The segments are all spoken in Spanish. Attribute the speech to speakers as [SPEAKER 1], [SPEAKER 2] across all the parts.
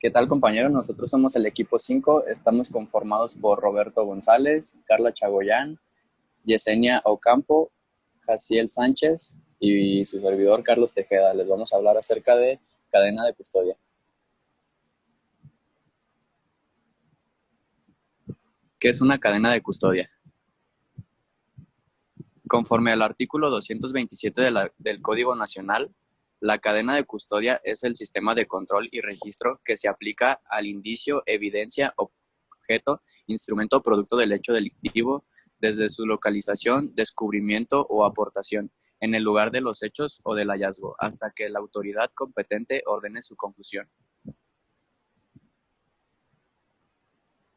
[SPEAKER 1] ¿Qué tal, compañero? Nosotros somos el equipo 5. Estamos conformados por Roberto González, Carla Chagoyán, Yesenia Ocampo, Jaciel Sánchez y su servidor Carlos Tejeda. Les vamos a hablar acerca de cadena de custodia. ¿Qué es una cadena de custodia? Conforme al artículo 227 del Código Nacional, la cadena de custodia es el sistema de control y registro que se aplica al indicio, evidencia, objeto, instrumento o producto del hecho delictivo desde su localización, descubrimiento o aportación en el lugar de los hechos o del hallazgo, hasta que la autoridad competente ordene su conclusión.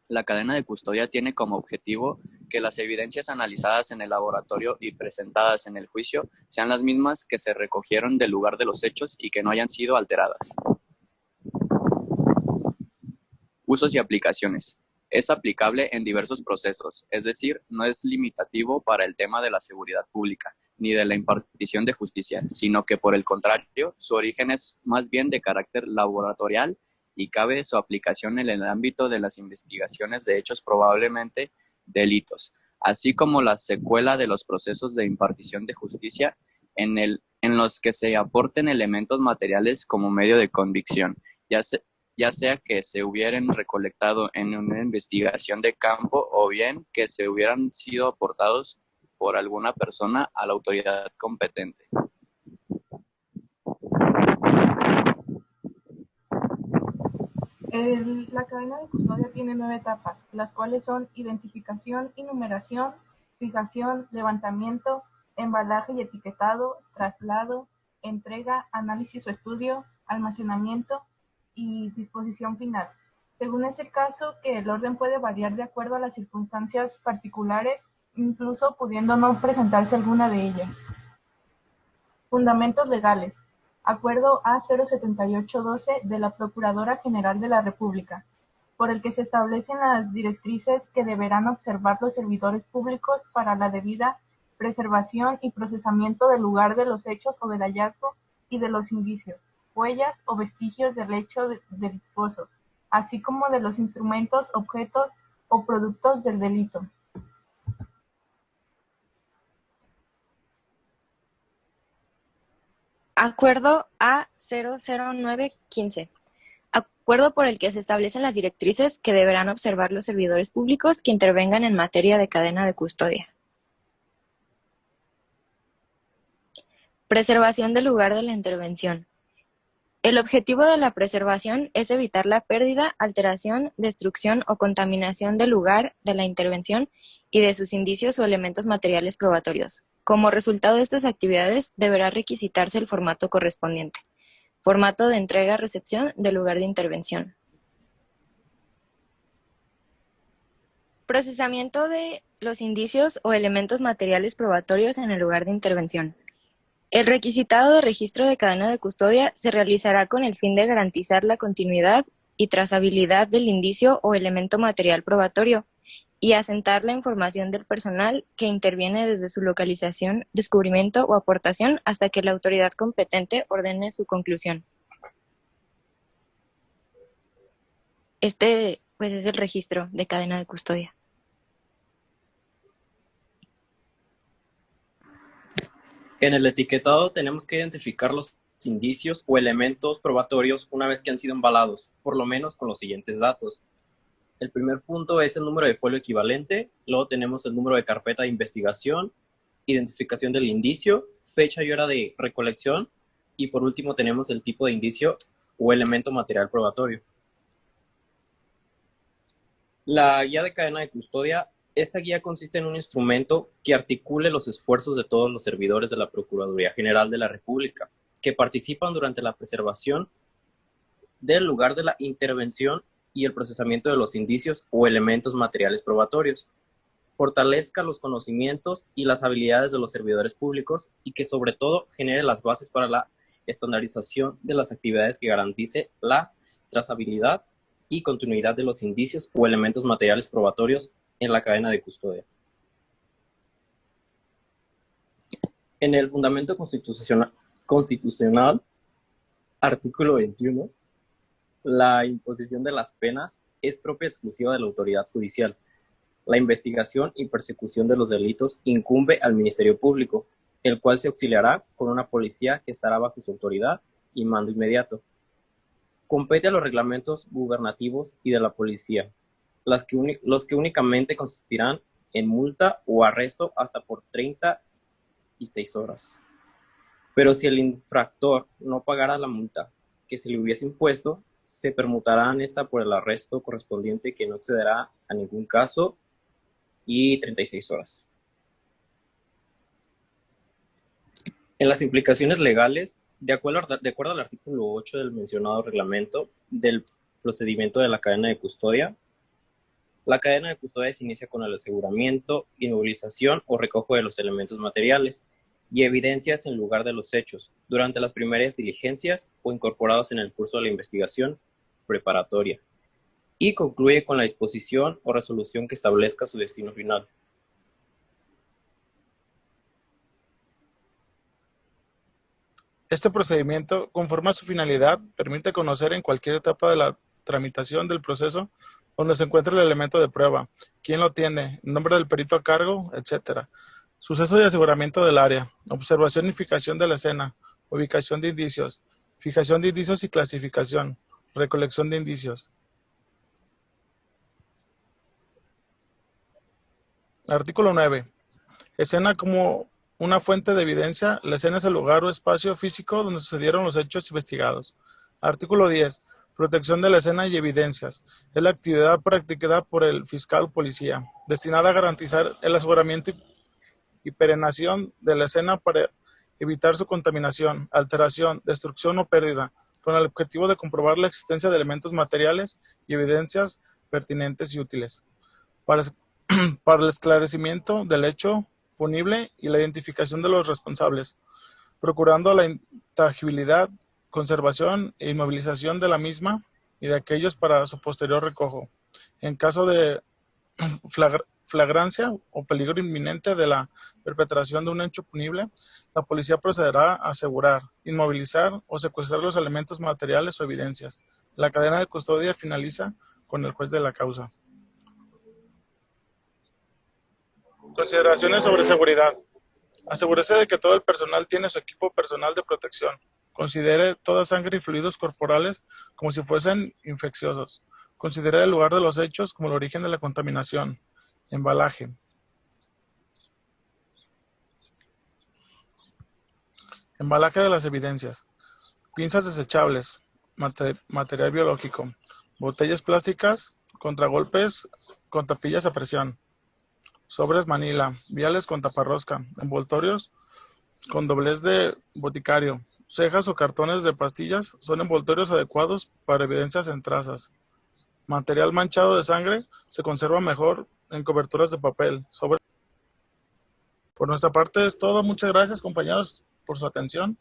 [SPEAKER 1] La cadena de custodia tiene como objetivo que las evidencias analizadas en el laboratorio y presentadas en el juicio sean las mismas que se recogieron del lugar de los hechos y que no hayan sido alteradas. Usos y aplicaciones. Es aplicable en diversos procesos, es decir, no es limitativo para el tema de la seguridad pública ni de la impartición de justicia, sino que por el contrario, su origen es más bien de carácter laboratorial y cabe su aplicación en el ámbito de las investigaciones de hechos probablemente delitos, así como la secuela de los procesos de impartición de justicia en los que se aporten elementos materiales como medio de convicción, ya sea que se hubieran recolectado en una investigación de campo o bien que se hubieran sido aportados por alguna persona a la autoridad competente.
[SPEAKER 2] La cadena de custodia tiene 9 etapas, las cuales son identificación y numeración, fijación, levantamiento, embalaje y etiquetado, traslado, entrega, análisis o estudio, almacenamiento y disposición final. Según es el caso, que el orden puede variar de acuerdo a las circunstancias particulares, incluso pudiendo no presentarse alguna de ellas. Fundamentos legales. Acuerdo A07812 de la Procuradora General de la República, por el que se establecen las directrices que deberán observar los servidores públicos para la debida preservación y procesamiento del lugar de los hechos o del hallazgo y de los indicios, huellas o vestigios del hecho delictuoso, así como de los instrumentos, objetos o productos del delito.
[SPEAKER 3] Acuerdo A00915. Acuerdo por el que se establecen las directrices que deberán observar los servidores públicos que intervengan en materia de cadena de custodia. Preservación del lugar de la intervención. El objetivo de la preservación es evitar la pérdida, alteración, destrucción o contaminación del lugar de la intervención y de sus indicios o elementos materiales probatorios. Como resultado de estas actividades, deberá requisitarse el formato correspondiente. Formato de entrega-recepción del lugar de intervención. Procesamiento de los indicios o elementos materiales probatorios en el lugar de intervención. El requisitado de registro de cadena de custodia se realizará con el fin de garantizar la continuidad y trazabilidad del indicio o elemento material probatorio y asentar la información del personal que interviene desde su localización, descubrimiento o aportación hasta que la autoridad competente ordene su conclusión. Este, pues, es el registro de cadena de custodia.
[SPEAKER 4] En el etiquetado tenemos que identificar los indicios o elementos probatorios una vez que han sido embalados, por lo menos con los siguientes datos. El primer punto es el número de folio equivalente, luego tenemos el número de carpeta de investigación, identificación del indicio, fecha y hora de recolección, y por último tenemos el tipo de indicio o elemento material probatorio. La guía de cadena de custodia. Esta guía consiste en un instrumento que articule los esfuerzos de todos los servidores de la Procuraduría General de la República, que participan durante la preservación del lugar de la intervención y el procesamiento de los indicios o elementos materiales probatorios, fortalezca los conocimientos y las habilidades de los servidores públicos y que sobre todo genere las bases para la estandarización de las actividades que garantice la trazabilidad y continuidad de los indicios o elementos materiales probatorios en la cadena de custodia. En el fundamento constitucional, artículo 21, La imposición de las penas es propia y exclusiva de la autoridad judicial. La investigación y persecución de los delitos incumbe al Ministerio Público, el cual se auxiliará con una policía que estará bajo su autoridad y mando inmediato. Compete a los reglamentos gubernativos y de la policía, los que únicamente consistirán en multa o arresto hasta por 36 horas. Pero si el infractor no pagara la multa que se le hubiese impuesto, se permutará esta por el arresto correspondiente, que no excederá a ningún caso y 36 horas. En las implicaciones legales, de acuerdo al artículo 8 del mencionado reglamento del procedimiento de la cadena de custodia, la cadena de custodia se inicia con el aseguramiento, inmovilización o recojo de los elementos materiales y evidencias en lugar de los hechos durante las primeras diligencias o incorporados en el curso de la investigación preparatoria, y concluye con la disposición o resolución que establezca su destino final.
[SPEAKER 5] Este procedimiento, conforme a su finalidad, permite conocer en cualquier etapa de la tramitación del proceso donde se encuentra el elemento de prueba, quién lo tiene, el nombre del perito a cargo, etc. Suceso y aseguramiento del área, observación y fijación de la escena, ubicación de indicios, fijación de indicios y clasificación, recolección de indicios. Artículo 9. Escena como una fuente de evidencia. La escena es el lugar o espacio físico donde sucedieron los hechos investigados. Artículo 10. Protección de la escena y evidencias. Es la actividad practicada por el fiscal o policía, destinada a garantizar el aseguramiento y perenación de la escena para evitar su contaminación, alteración, destrucción o pérdida, con el objetivo de comprobar la existencia de elementos materiales y evidencias pertinentes y útiles para el esclarecimiento del hecho punible y la identificación de los responsables, procurando la intangibilidad, conservación e inmovilización de la misma y de aquellos para su posterior recojo. En caso de flagrancia o peligro inminente de la perpetración de un hecho punible, la policía procederá a asegurar, inmovilizar o secuestrar los elementos materiales o evidencias. La cadena de custodia finaliza con el juez de la causa. Consideraciones sobre seguridad. Asegúrese de que todo el personal tiene su equipo personal de protección. Considere toda sangre y fluidos corporales como si fuesen infecciosos. Considere el lugar de los hechos como el origen de la contaminación. Embalaje. Embalaje de las evidencias. Pinzas desechables. Material biológico. Botellas plásticas. Contragolpes con tapillas a presión. Sobres Manila, viales con taparrosca, envoltorios con doblez de boticario, cejas o cartones de pastillas son envoltorios adecuados para evidencias en trazas. Material manchado de sangre se conserva mejor en coberturas de papel. Por nuestra parte es todo. Muchas gracias, compañeros, por su atención.